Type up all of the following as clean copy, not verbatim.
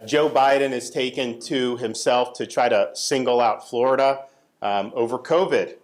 Joe Biden has taken to himself to try to single out Florida over COVID.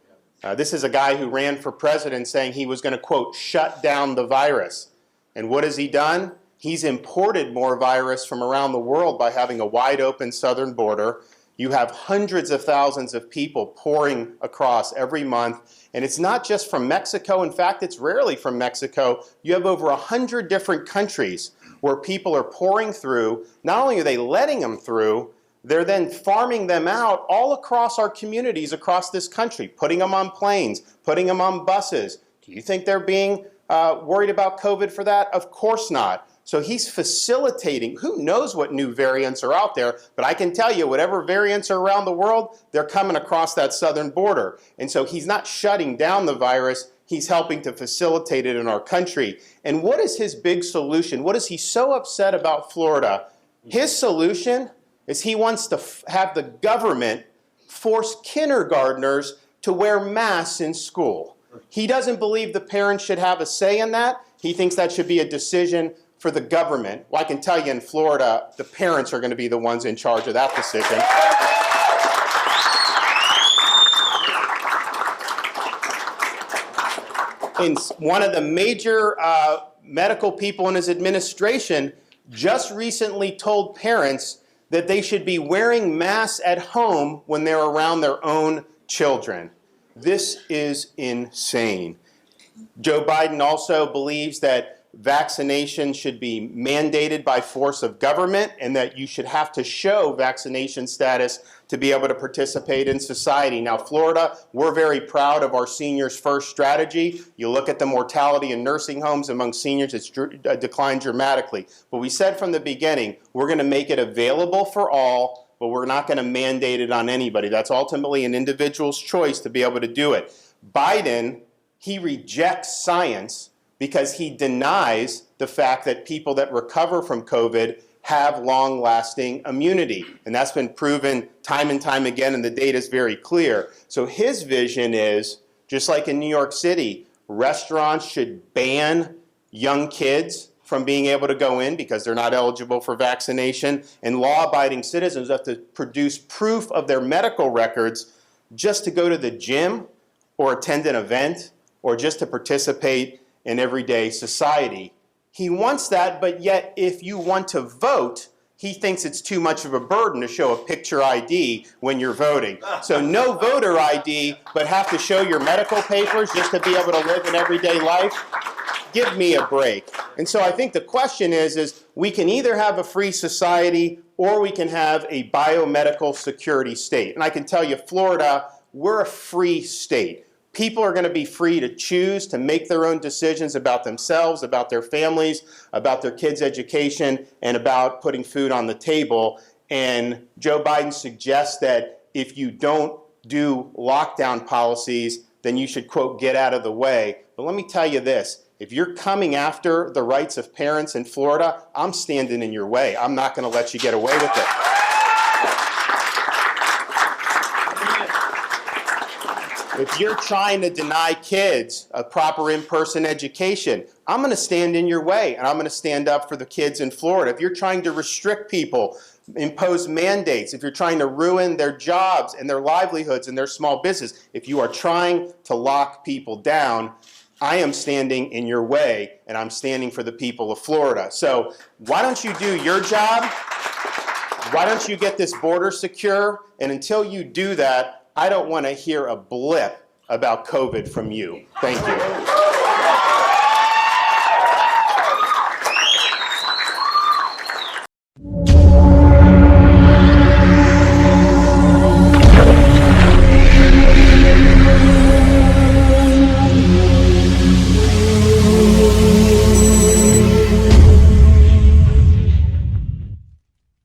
This is a guy who ran for president saying he was going to, quote, shut down the virus. And what has he done? He's imported more virus from around the world by having a wide open southern border. You have hundreds of thousands of people pouring across every month. And it's not just from Mexico. In fact, it's rarely from Mexico. You have over 100 different countries where people are pouring through. Not only are they letting them through, they're then farming them out all across our communities across this country, putting them on planes, putting them on buses. Do you think they're being worried about COVID for that? Of course not. So he's facilitating. Who knows what new variants are out there, but I can tell you whatever variants are around the world, they're coming across that southern border. And so he's not shutting down the virus, he's helping to facilitate it in our country. And what is his big solution? What is he so upset about Florida? His solution is he wants to have the government force kindergartners to wear masks in school. He doesn't believe the parents should have a say in that. He thinks that should be a decision for the government. Well, I can tell you in Florida, the parents are going to be the ones in charge of that decision. And one of the major medical people in his administration just recently told parents that they should be wearing masks at home when they're around their own children. This is insane. Joe Biden also believes that vaccination should be mandated by force of government and that you should have to show vaccination status to be able to participate in society. Now, Florida, we're very proud of our Seniors First strategy. You look at the mortality in nursing homes among seniors, it's declined dramatically. But we said from the beginning, we're going to make it available for all, but we're not going to mandate it on anybody. That's ultimately an individual's choice to be able to do it. Biden, he rejects science because he denies the fact that people that recover from COVID have long-lasting immunity. And that's been proven time and time again, and the data is very clear. So his vision is, just like in New York City, restaurants should ban young kids from being able to go in because they're not eligible for vaccination, and law-abiding citizens have to produce proof of their medical records just to go to the gym or attend an event or just to participate in everyday society. He wants that, but yet if you want to vote, he thinks it's too much of a burden to show a picture ID when you're voting. So no voter ID, but have to show your medical papers just to be able to live an everyday life? Give me a break. And so I think the question is we can either have a free society or we can have a biomedical security state. And I can tell you, Florida, we're a free state. People are going to be free to choose to make their own decisions about themselves, about their families, about their kids' education, and about putting food on the table. And Joe Biden suggests that if you don't do lockdown policies, then you should, quote, get out of the way. But let me tell you this. If you're coming after the rights of parents in Florida, I'm standing in your way. I'm not going to let you get away with it. If you're trying to deny kids a proper in-person education, I'm going to stand in your way, and I'm going to stand up for the kids in Florida. If you're trying to restrict people, impose mandates, if you're trying to ruin their jobs and their livelihoods and their small business, if you are trying to lock people down, I am standing in your way, and I'm standing for the people of Florida. So why don't you do your job? Why don't you get this border secure? And until you do that, I don't want to hear a blip about COVID from you. Thank you.